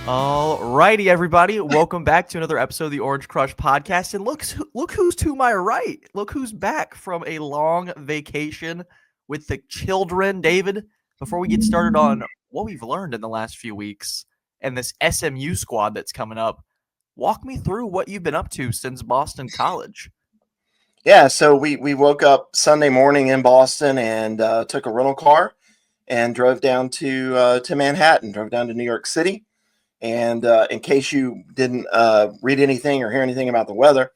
All righty, everybody. Welcome back to another episode of the Orange Crush podcast. And look who's to my right. Look who's back from a long vacation with the children. David, before we get started on what we've learned in the last few weeks and this SMU squad that's coming up, walk me through what you've been up to since Boston College. Yeah, so we woke up Sunday morning in Boston and took a rental car and drove down to Manhattan, drove down to New York City. And in case you didn't read anything or hear anything about the weather,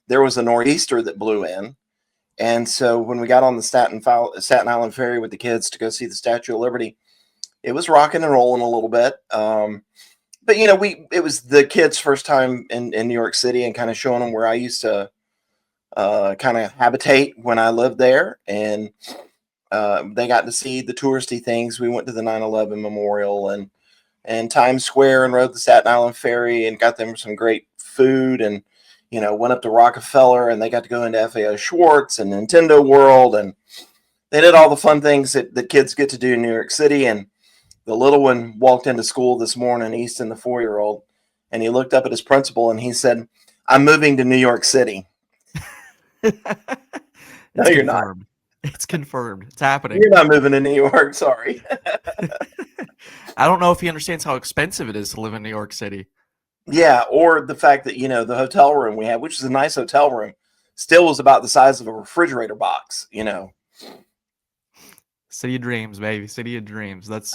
there was a nor'easter that blew in. And so when we got on the Staten Island ferry with the kids to go see the Statue of Liberty, it was rocking and rolling a little bit. But it was the kids' first time in New York City and kind of showing them where I used to kind of habitate when I lived there, and they got to see the touristy things. We went to the 9/11 memorial and Times Square and rode the Staten Island ferry and got them some great food, and went up to Rockefeller and they got to go into FAO Schwartz and Nintendo World, and they did all the fun things that kids get to do in New York City. And the little one walked into school this morning, Easton, the 4-year-old, and he looked up at his principal and he said, "I'm moving to New York City." No, you're not. It's confirmed. It's happening. You're not moving to New York. Sorry. I don't know if he understands how expensive it is to live in New York City. Yeah, or the fact that, the hotel room we had, which is a nice hotel room, still was about the size of a refrigerator box, City of dreams, baby. City of dreams. That's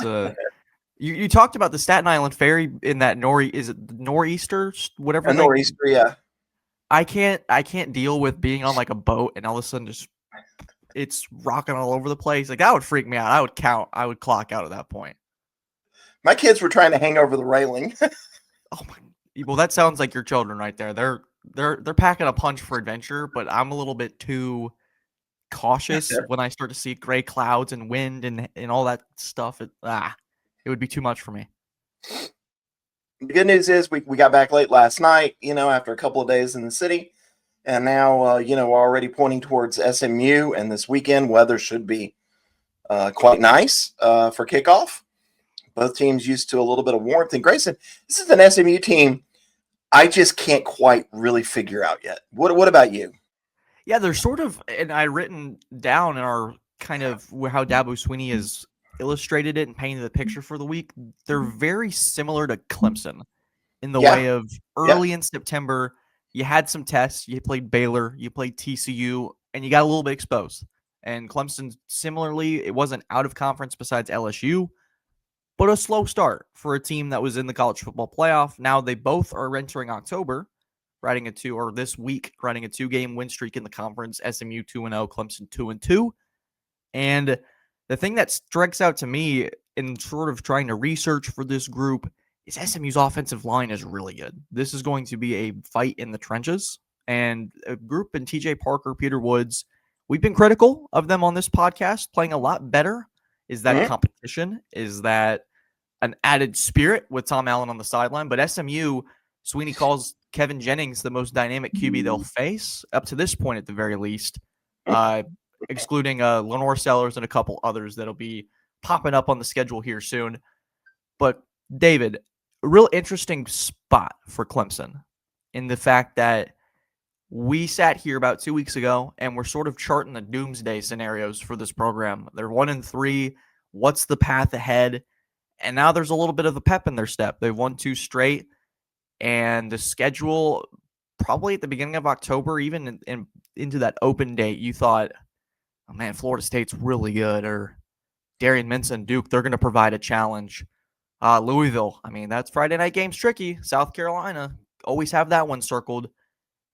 you talked about the Staten Island ferry in that is it nor'easter, whatever? A nor'easter, yeah. I can't deal with being on like a boat and all of a sudden just it's rocking all over the place. Like that would freak me out. I would clock out at that point. My kids were trying to hang over the railing. Oh my! Well, that sounds like your children right there. They're packing a punch for adventure, but I'm a little bit too cautious when I start to see gray clouds and wind and all that stuff. It would be too much for me. The good news is we got back late last night, after a couple of days in the city. And now, we're already pointing towards SMU, and this weekend weather should be quite nice for kickoff. Both teams used to a little bit of warmth. And Grayson, this is an SMU team I just can't quite really figure out yet. What about you? Yeah, they're sort of, and I written down in our kind of how Dabo Swinney has illustrated it and painted the picture for the week. They're very similar to Clemson in the way of early in September. You had some tests. You played Baylor, you played TCU, and you got a little bit exposed. And Clemson, similarly, it wasn't out of conference besides LSU, but a slow start for a team that was in the college football playoff. Now they both are entering October, this week, riding a 2-game win streak in the conference. SMU 2-0, Clemson 2-2. And the thing that strikes out to me in sort of trying to research for this group is SMU's offensive line is really good. This is going to be a fight in the trenches. And a group in TJ Parker, Peter Woods, we've been critical of them on this podcast, playing a lot better. Is that competition? Is that an added spirit with Tom Allen on the sideline? But SMU, Swinney calls Kevin Jennings the most dynamic QB they'll face, up to this point at the very least, excluding Lenore Sellers and a couple others that'll be popping up on the schedule here soon. But David, a real interesting spot for Clemson in the fact that we sat here about 2 weeks ago and we're sort of charting the doomsday scenarios for this program. They're 1-3. What's the path ahead? And now there's a little bit of a pep in their step. They've won 2 straight, and the schedule probably at the beginning of October, even into that open date, you thought, oh man, Florida State's really good, or Darian Minson, Duke, they're going to provide a challenge. Louisville, I mean, that's Friday night game's tricky. South Carolina, always have that one circled.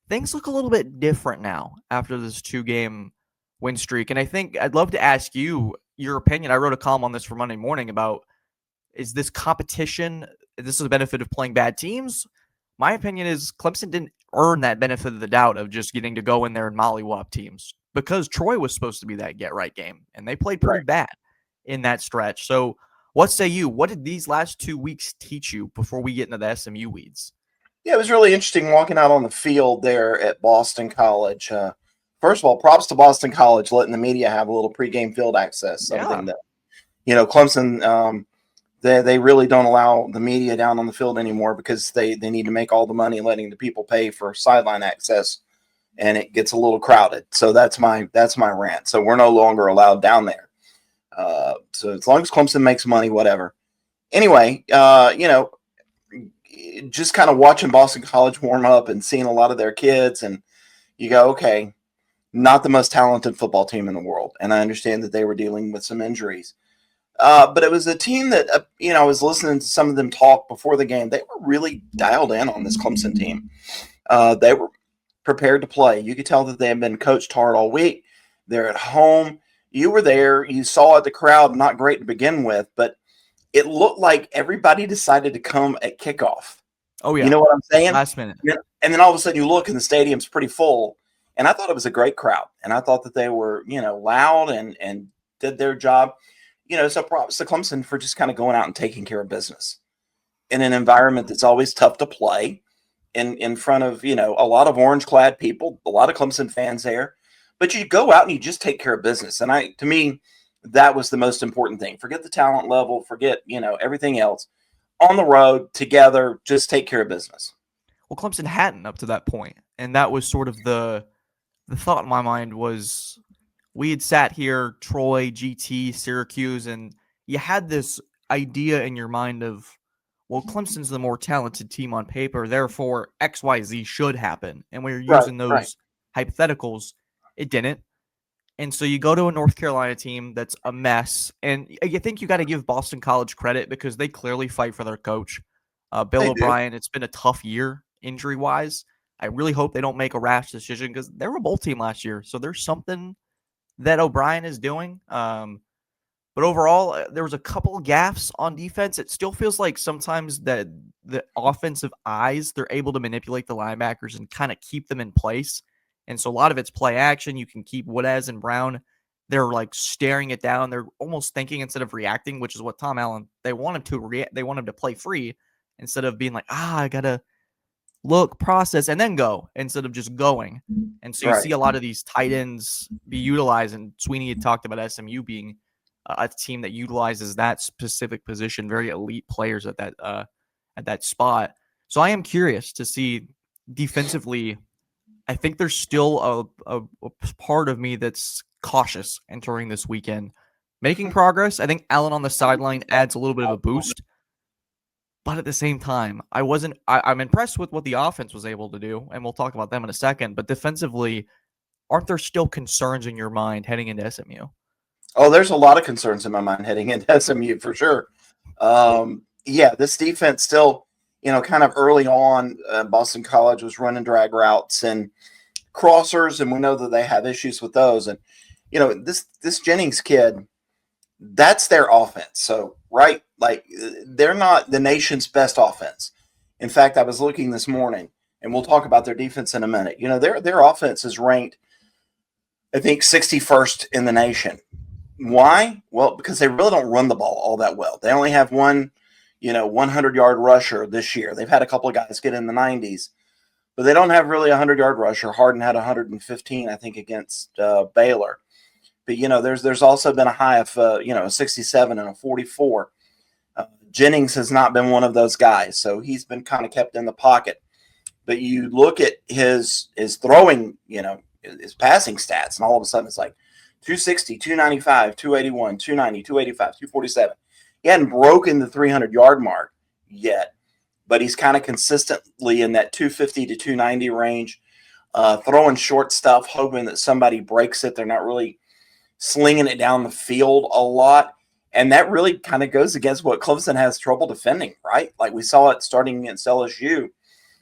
Things look a little bit different now after this 2-game win streak. And I think I'd love to ask you your opinion. I wrote a column on this for Monday morning about, is this competition, this is the benefit of playing bad teams? My opinion is Clemson didn't earn that benefit of the doubt of just getting to go in there and mollywop teams, because Troy was supposed to be that get-right game, and they played pretty bad in that stretch. So what say you? What did these last 2 weeks teach you before we get into the SMU weeds? Yeah, it was really interesting walking out on the field there at Boston College. First of all, props to Boston College letting the media have a little pregame field access, something that, Clemson They really don't allow the media down on the field anymore because they need to make all the money letting the people pay for sideline access, and it gets a little crowded. So that's my rant. So we're no longer allowed down there. So as long as Clemson makes money, whatever. Anyway, just kind of watching Boston College warm up and seeing a lot of their kids, and you go, okay, not the most talented football team in the world, and I understand that they were dealing with some injuries. But it was a team that, I was listening to some of them talk before the game. They were really dialed in on this Clemson team. They were prepared to play. You could tell that they had been coached hard all week. They're at home. You were there. You saw it, the crowd, not great to begin with, but it looked like everybody decided to come at kickoff. Oh, yeah. You know what I'm saying? Last minute. And then all of a sudden you look and the stadium's pretty full. And I thought it was a great crowd. And I thought that they were, loud and did their job. So props to Clemson for just kind of going out and taking care of business in an environment that's always tough to play in front of, a lot of orange-clad people, a lot of Clemson fans there. But you go out and you just take care of business. And to me, that was the most important thing. Forget the talent level, forget, everything else. On the road, together, just take care of business. Well, Clemson hadn't up to that point, and that was sort of the thought in my mind was we had sat here, Troy, GT, Syracuse, and you had this idea in your mind of, well, Clemson's the more talented team on paper, therefore XYZ should happen. And when you're using those hypotheticals, it didn't. And so you go to a North Carolina team that's a mess, and I think you got to give Boston College credit because they clearly fight for their coach, Bill O'Brien. It's been a tough year injury-wise. I really hope they don't make a rash decision because they were a bowl team last year. So there's something that O'Brien is doing. But overall, there was a couple of gaffes on defense. It still feels like sometimes that the offensive eyes, they're able to manipulate the linebackers and kind of keep them in place. And so a lot of it's play action. You can keep Woodaz and Brown. They're like staring it down. They're almost thinking instead of reacting, which is what Tom Allen, they want him to react. They want him to play free instead of being like, I got to look, process, and then go instead of just going. And so you see a lot of these tight ends be utilized. And Sweeney had talked about SMU being a team that utilizes that specific position, very elite players at that spot. So I am curious to see defensively. I think there's still a part of me that's cautious entering this weekend. Making progress, I think Allen on the sideline adds a little bit of a boost. But at the same time, I'm impressed with what the offense was able to do, and we'll talk about them in a second. But defensively, aren't there still concerns in your mind heading into SMU? Oh, there's a lot of concerns in my mind heading into SMU for sure. This defense still, kind of early on, Boston College was running drag routes and crossers, and we know that they have issues with those. And, this Jennings kid, that's their offense. So, right, like they're not the nation's best offense. In fact, I was looking this morning, and we'll talk about their defense in a minute. Their offense is ranked, I think, 61st in the nation. Why? Well, because they really don't run the ball all that well. They only have one, 100-yard rusher this year. They've had a couple of guys get in the 90s, but they don't have really a 100-yard rusher. Harden had 115, I think, against Baylor. But, there's also been a high of, a 67 and a 44. Jennings has not been one of those guys, so he's been kind of kept in the pocket. But you look at his throwing, his passing stats, and all of a sudden it's like 260, 295, 281, 290, 285, 247. He hadn't broken the 300-yard mark yet, but he's kind of consistently in that 250 to 290 range, throwing short stuff, hoping that somebody breaks it. They're not really slinging it down the field a lot. And that really kind of goes against what Clemson has trouble defending, right? Like we saw it starting against LSU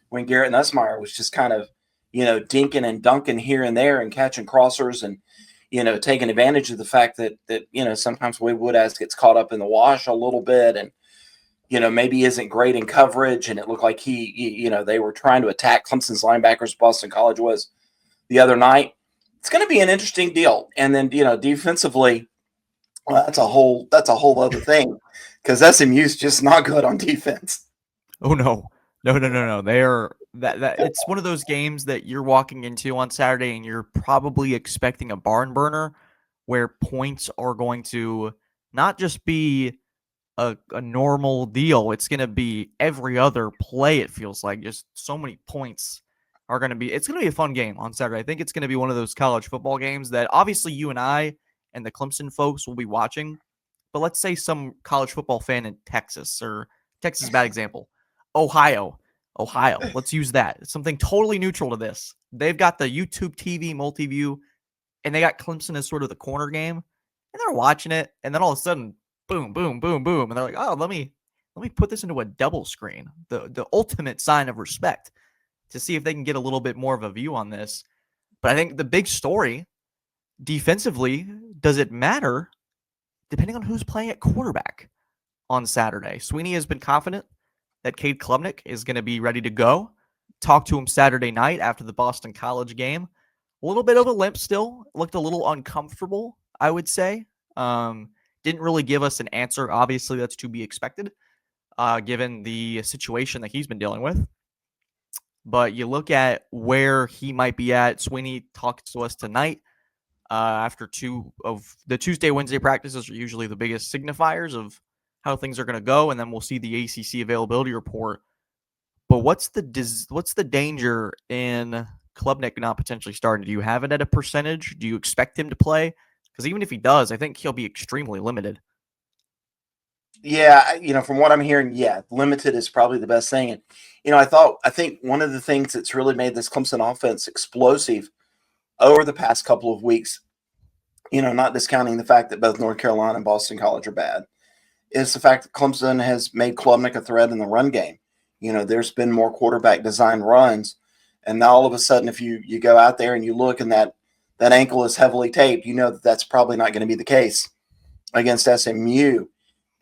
when Garrett Nussmeier was just kind of, dinking and dunking here and there and catching crossers and, taking advantage of the fact that sometimes Wade Woodaz gets caught up in the wash a little bit and, maybe isn't great in coverage. And it looked like they were trying to attack Clemson's linebackers, Boston College was the other night. It's going to be an interesting deal. And then, defensively, well, that's a whole other thing because SMU is just not good on defense. Oh, no. They are that it's one of those games that you're walking into on Saturday and you're probably expecting a barn burner where points are going to not just be a normal deal. It's going to be every other play, it feels like. Just so many points are going to be – it's going to be a fun game on Saturday. I think it's going to be one of those college football games that obviously you and I and the Clemson folks will be watching. But let's say some college football fan in Texas, or Texas is a bad example, Ohio. Let's use that. It's something totally neutral to this. They've got the YouTube TV multi-view, and they got Clemson as sort of the corner game, and they're watching it, and then all of a sudden, boom, boom, boom, boom, and they're like, oh, let me put this into a double screen. The ultimate sign of respect to see if they can get a little bit more of a view on this. But I think the big story defensively, does it matter depending on who's playing at quarterback on Saturday? Sweeney has been confident that Cade Klubnik is going to be ready to go. Talked to him Saturday night after the Boston College game. A little bit of a limp still. Looked a little uncomfortable, I would say. Didn't really give us an answer. Obviously, that's to be expected, given the situation that he's been dealing with. But you look at where he might be at. Sweeney talked to us tonight. After two of the Tuesday, Wednesday practices are usually the biggest signifiers of how things are going to go, and then we'll see the ACC availability report. But what's the danger in Klubnik not potentially starting? Do you have it at a percentage? Do you expect him to play? Because even if he does, I think he'll be extremely limited. Yeah, from what I'm hearing, limited is probably the best thing. And I think one of the things that's really made this Clemson offense explosive over the past couple of weeks, not discounting the fact that both North Carolina and Boston College are bad, is the fact that Clemson has made Klubnik a threat in the run game. There's been more quarterback design runs, and now all of a sudden, if you go out there and you look and that ankle is heavily taped, that's probably not going to be the case against SMU.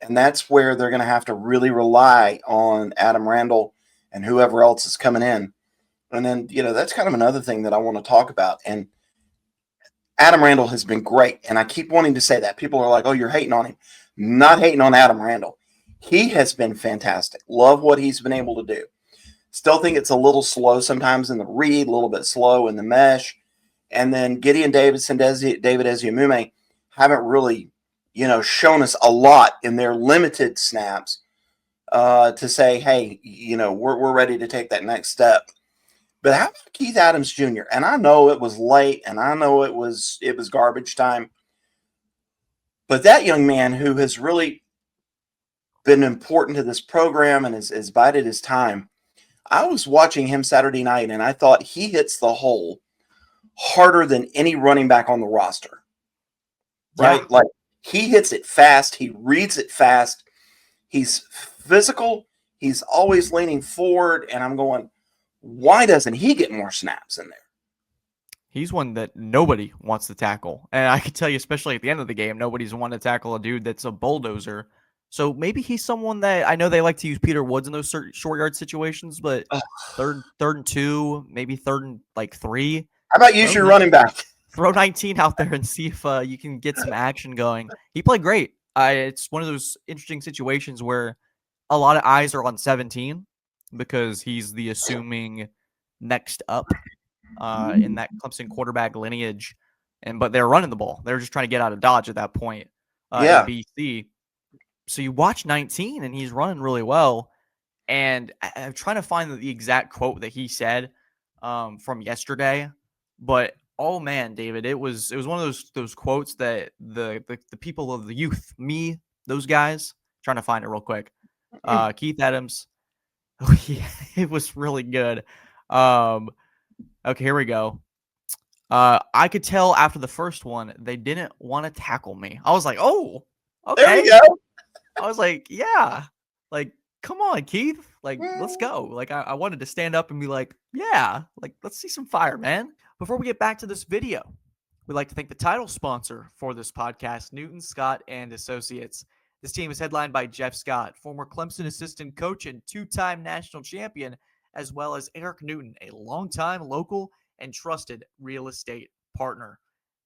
And that's where they're going to have to really rely on Adam Randall and whoever else is coming in. And then, that's kind of another thing that I want to talk about. And Adam Randall has been great. And I keep wanting to say that. People are like, oh, you're hating on him. Not hating on Adam Randall. He has been fantastic. Love what he's been able to do. Still think it's a little slow sometimes in the read, a little bit slow in the mesh. And then Gideon Davis and David Eziamume haven't really, shown us a lot in their limited snaps to say, hey, we're ready to take that next step. But how about Keith Adams Jr.? And I know it was late, and I know it was garbage time. But that young man who has really been important to this program and has bided his time, I was watching him Saturday night, and I thought he hits the hole harder than any running back on the roster. Right? Yeah. Like, he hits it fast. He reads it fast. He's physical. He's always leaning forward. And I'm going, why doesn't he get more snaps in there? He's one that nobody wants to tackle. And I can tell you, especially at the end of the game, nobody's wanting to tackle a dude that's a bulldozer. So maybe he's someone that, I know they like to use Peter Woods in those short yard situations, but third and 2, maybe third and 3. How about use your running back? Throw 19 out there and see if you can get some action going. He played great. It's one of those interesting situations where a lot of eyes are on 17 because he's the assuming next up in that Clemson quarterback lineage. But they're running the ball. They're just trying to get out of Dodge at that point in BC. So you watch 19, and he's running really well. And I'm trying to find the exact quote that he said from yesterday. But oh man, David, it was one of those quotes that the people of the youth, me, those guys, trying to find it real quick. Keith Adams. Oh, yeah, it was really good. Okay, here we go. I could tell after the first one they didn't want to tackle me. I was like, oh, okay. There we go. I was like, yeah, like, come on, Keith. Like, let's go. Like, I wanted to stand up and be like, yeah, like, let's see some fire, man. Before we get back to this video, we'd like to thank the title sponsor for this podcast, Newton, Scott, and Associates. This team is headlined by Jeff Scott, former Clemson assistant coach and 2-time national champion, as well as Eric Newton, a longtime local and trusted real estate partner.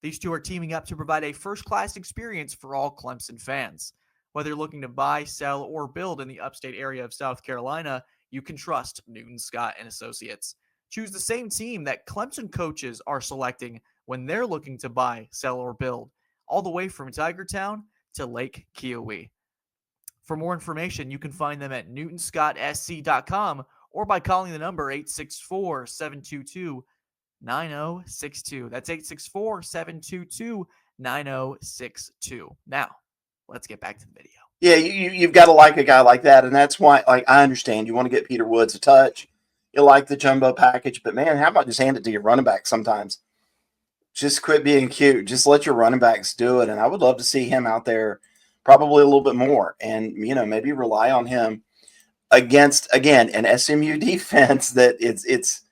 These two are teaming up to provide a first-class experience for all Clemson fans. Whether you're looking to buy, sell, or build in the upstate area of South Carolina, you can trust Newton, Scott, and Associates. Choose the same team that Clemson coaches are selecting when they're looking to buy, sell, or build, all the way from Tigertown to Lake Kiowee. For more information, you can find them at newtonscottsc.com or by calling the number 864-722-9062. That's 864-722-9062. Now, let's get back to the video. Yeah, you've got to like a guy like that, and that's why, like, I understand you want to get Peter Woods a touch. You like the jumbo package, but man, how about just hand it to your running back sometimes? Just quit being cute. Just let your running backs do it, and I would love to see him out there probably a little bit more, and maybe rely on him against, again, an SMU defense that it's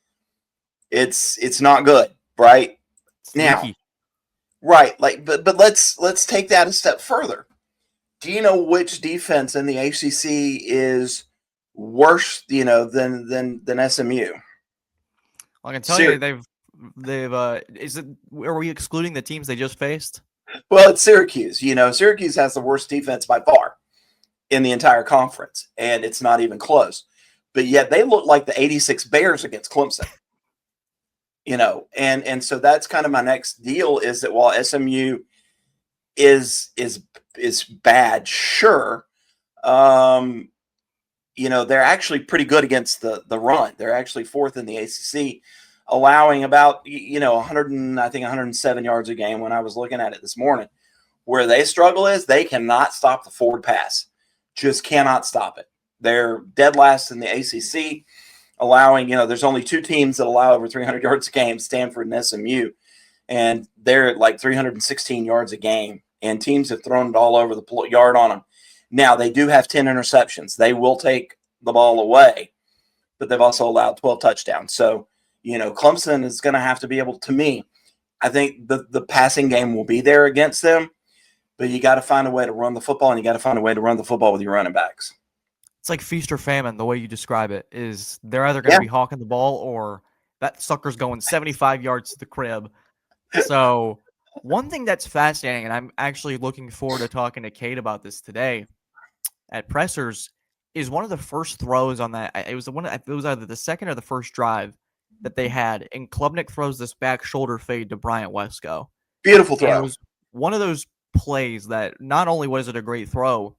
not good, right? Sneaky. Now, right, like, but let's take that a step further. Do you know which defense in the ACC is worse, than SMU? I can tell you they've are we excluding the teams they just faced? Well, it's Syracuse. Syracuse has the worst defense by far in the entire conference, and it's not even close. But yet they look like the 86 Bears against Clemson. And so that's kind of my next deal, is that while SMU is bad, sure, they're actually pretty good against the run. They're actually fourth in the ACC, allowing about 107 yards a game when I was looking at it this morning. Where they struggle is they cannot stop the forward pass. Just cannot stop it. They're dead last in the ACC, allowing, there's only two teams that allow over 300 yards a game, Stanford and SMU, and they're at like 316 yards a game, and teams have thrown it all over the yard on them. Now, they do have 10 interceptions. They will take the ball away, but they've also allowed 12 touchdowns. So, Clemson is going to have to be able, to me, I think the passing game will be there against them, but you got to find a way to run the football, and you got to find a way to run the football with your running backs. It's like feast or famine, the way you describe it, is they're either going to be hawking the ball or that sucker's going 75 yards to the crib. So one thing that's fascinating, and I'm actually looking forward to talking to Kate about this today at pressers, is one of the first throws on that. It was either the second or the first drive that they had, and Klubnik throws this back shoulder fade to Bryant Wesco. Beautiful throw. And it was one of those plays that not only was it a great throw,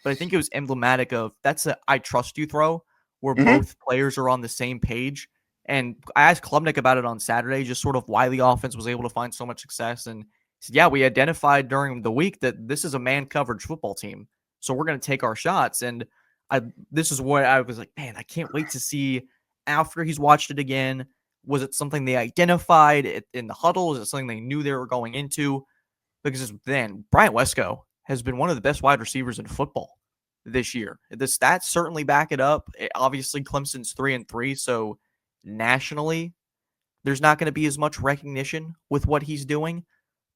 but I think it was emblematic of that's a I trust you throw where both players are on the same page. And I asked Klubnik about it on Saturday, just sort of why the offense was able to find so much success. And he said, yeah, we identified during the week that this is a man coverage football team. So we're going to take our shots. And this is what I was like, man, I can't wait to see after he's watched it again. Was it something they identified in the huddle? Is it something they knew they were going into? Because then Bryant Wesco has been one of the best wide receivers in football this year. The stats certainly back it up. Obviously, Clemson's 3-3, so nationally, there's not going to be as much recognition with what he's doing.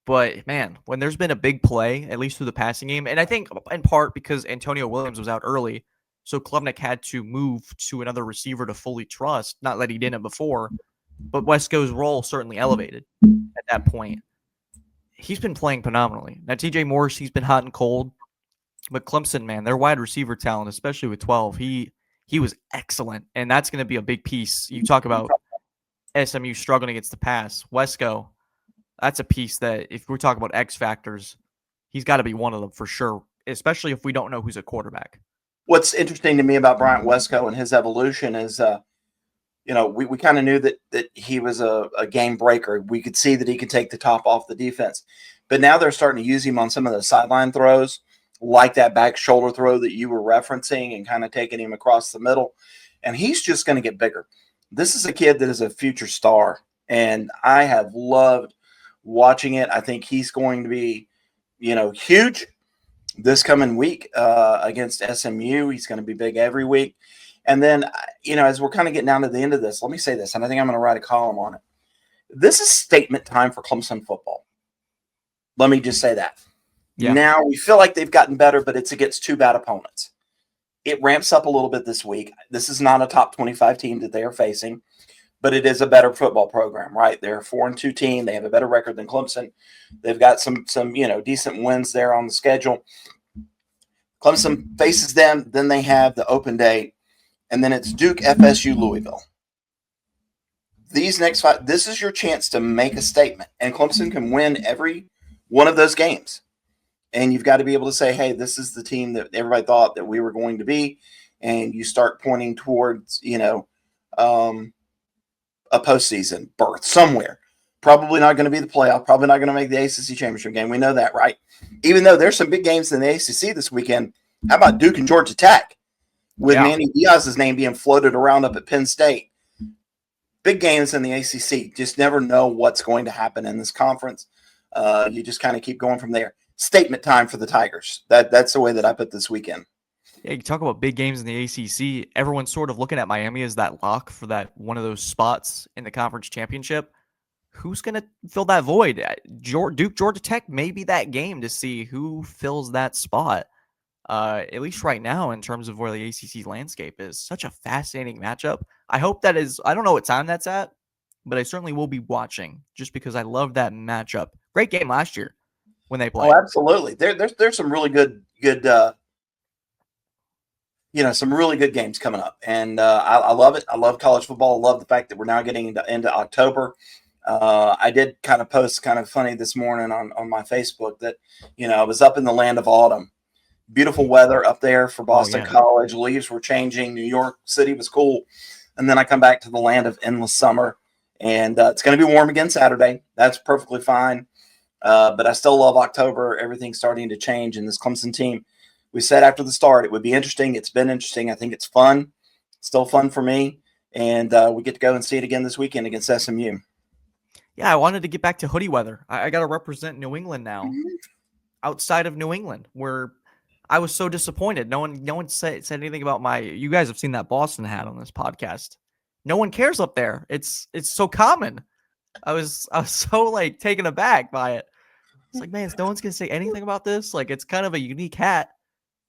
But, man, when there's been a big play, at least through the passing game, and I think in part because Antonio Williams was out early, so Klubnik had to move to another receiver to fully trust, not that he didn't before, but Wesco's role certainly elevated at that point. He's been playing phenomenally. Now, TJ Morris, he's been hot and cold, but Clemson, man, their wide receiver talent, especially with 12, he was excellent, and that's going to be a big piece. You talk about SMU struggling against the pass. Wesco, that's a piece that if we're talking about X factors, he's got to be one of them for sure, especially if we don't know who's a quarterback. What's interesting to me about Bryant Wesco and his evolution is, we kind of knew that he was a game breaker. We could see that he could take the top off the defense. But now they're starting to use him on some of the sideline throws, like that back shoulder throw that you were referencing, and kind of taking him across the middle. And he's just going to get bigger. This is a kid that is a future star, and I have loved watching it. I think he's going to be, huge this coming week against SMU. He's going to be big every week. And then, as we're kind of getting down to the end of this, let me say this, and I think I'm going to write a column on it. This is statement time for Clemson football. Let me just say that. Yeah. Now, we feel like they've gotten better, but it's against two bad opponents. It ramps up a little bit this week. This is not a top 25 team that they are facing, but it is a better football program, right? They're a 4-2 team. They have a better record than Clemson. They've got some decent wins there on the schedule. Clemson faces them. Then they have the open day. And then it's Duke, FSU, Louisville. These next five, this is your chance to make a statement. And Clemson can win every one of those games. and you've got to be able to say, hey, this is the team that everybody thought that we were going to be, and you start pointing towards, a postseason berth somewhere. Probably not going to be the playoff. Probably not going to make the ACC championship game. We know that, right? Even though there's some big games in the ACC this weekend. How about Duke and Georgia Tech with Manny Diaz's name being floated around up at Penn State? Big games in the ACC. Just never know what's going to happen in this conference. You just kind of keep going from there. Statement time for the Tigers. That's the way that I put this weekend. Yeah, you talk about big games in the ACC. Everyone's sort of looking at Miami as that lock for that one of those spots in the conference championship. Who's going to fill that void? Duke, Georgia Tech may be that game to see who fills that spot. At least right now, in terms of where the ACC landscape is, such a fascinating matchup. I hope that is. I don't know what time that's at, but I certainly will be watching just because I love that matchup. Great game last year when they played. Oh, absolutely. There's some really good some really good games coming up, and I love it. I love college football. I love the fact that we're now getting into October. I did kind of post kind of funny this morning on my Facebook that, I was up in the land of autumn. Beautiful weather up there for Boston College. Leaves were changing. New York City was cool. And then I come back to the land of endless summer, and it's going to be warm again Saturday. That's perfectly fine. But I still love October. Everything's starting to change in this Clemson team. We said after the start it would be interesting. It's been interesting. I think it's fun. Still fun for me. And we get to go and see it again this weekend against SMU. Yeah, I wanted to get back to hoodie weather. I got to represent New England now. Outside of New England, where I was so disappointed. No one said anything about you guys have seen that Boston hat on this podcast. No one cares up there. It's so common. I was so taken aback by it. It's like, man, no one's gonna say anything about this. It's kind of a unique hat,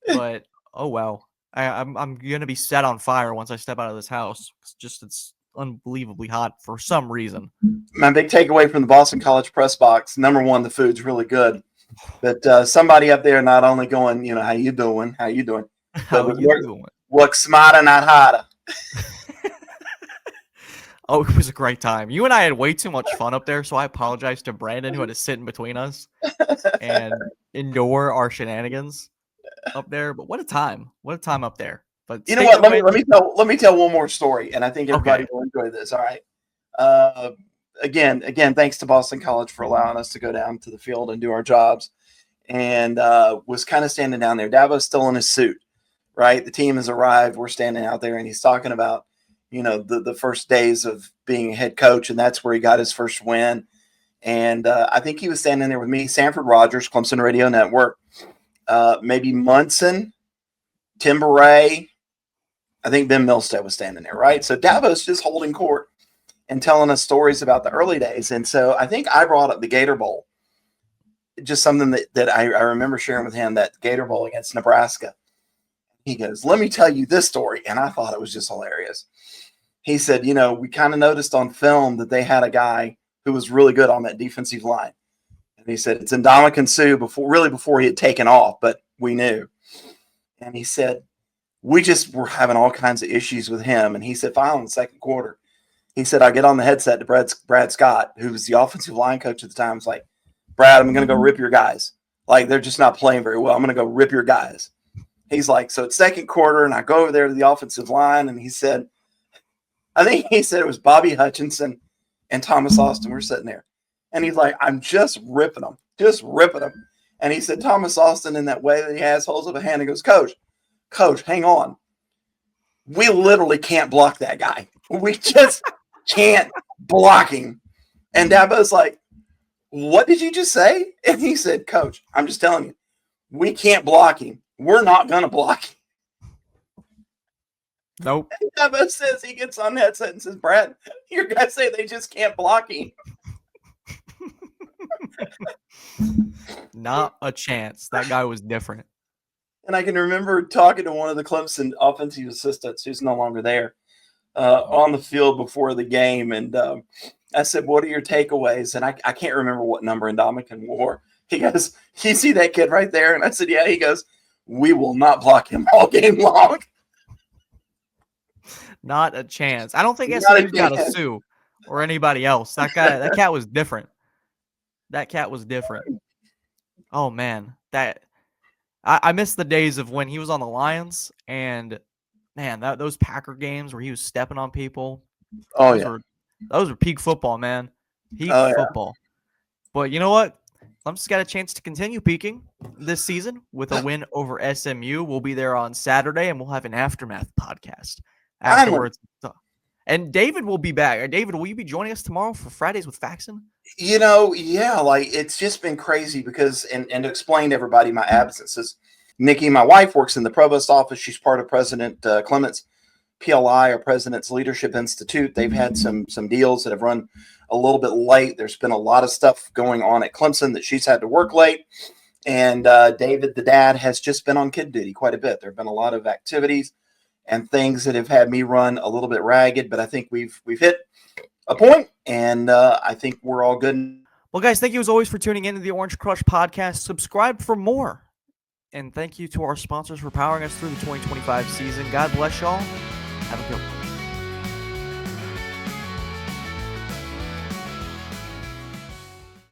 but oh well. I'm gonna be set on fire once I step out of this house. It's unbelievably hot for some reason. My big takeaway from the Boston College press box: number one, the food's really good. But somebody up there not only going, how you doing, but work smarter, not harder. Oh, it was a great time. You and I had way too much fun up there, so I apologize to Brandon, who had to sit in between us and endure our shenanigans up there. But what a time! What a time up there! But you know what? Let me tell one more story, and I think everybody will enjoy this. All right. Again, thanks to Boston College for allowing us to go down to the field and do our jobs. And was kind of standing down there. Dabo's still in his suit, right? The team has arrived. We're standing out there, and he's talking about, the first days of being a head coach, and that's where he got his first win. And I think he was standing there with me, Sanford Rogers, Clemson Radio Network, maybe Munson, Tim Beret. I think Ben Milstead was standing there, right? So Dabo's just holding court and telling us stories about the early days. And so I think I brought up the Gator Bowl, just something that I remember sharing with him, that Gator Bowl against Nebraska. He goes, let me tell you this story. And I thought it was just hilarious. He said, we kind of noticed on film that they had a guy who was really good on that defensive line. And he said, it's Ndamukong Suh before he had taken off, but we knew. And he said, we just were having all kinds of issues with him. And he said, finally in the second quarter, he said, I get on the headset to Brad Scott, who was the offensive line coach at the time. I was like, Brad, I'm going to go rip your guys. They're just not playing very well. I'm going to go rip your guys. He's like, so it's second quarter, and I go over there to the offensive line, and he said, I think he said it was Bobby Hutchinson and Thomas Austin were sitting there. And he's like, I'm just ripping them. And he said, Thomas Austin, in that way that he has, holds up a hand and goes, Coach, hang on. We literally can't block that guy. We just can't block him. And Dabo's like, what did you just say? And he said, Coach, I'm just telling you, we can't block him. We're not going to block him. Nope. And Dabo says, he gets on the headset and says, Brad, your guys say they just can't block him. Not a chance. That guy was different. And I can remember talking to one of the Clemson offensive assistants who's no longer there on the field before the game. And I said, what are your takeaways? And I can't remember what number Ndamukong wore. He goes, you see that kid right there? And I said, yeah. He goes, we will not block him all game long. Not a chance. I don't think SMU's got a Sue or anybody else. That cat was different. That cat was different. Oh man, I miss the days of when he was on the Lions, and man, those Packer games where he was stepping on people, Oh those yeah. were those were peak football, man. Peak Oh yeah. football. But you know what? Clemson's got a chance to continue peaking this season with a win over SMU. We'll be there on Saturday, and we'll have an aftermath podcast Finally. afterwards. And David will be back. David, will you be joining us tomorrow for Fridays with Faxon? Yeah, like it's just been crazy because, and to explain to everybody my absences, Nikki, my wife, works in the provost office. She's part of President Clement's PLI, or President's Leadership Institute. They've had some deals that have run a little bit late. There's been a lot of stuff going on at Clemson that she's had to work late. And David, the dad, has just been on kid duty quite a bit. There have been a lot of activities and things that have had me run a little bit ragged, but I think we've hit a point, and I think we're all good. Well, guys, thank you as always for tuning into the Orange Crush podcast. Subscribe for more. And thank you to our sponsors for powering us through the 2025 season. God bless y'all. Have a good one.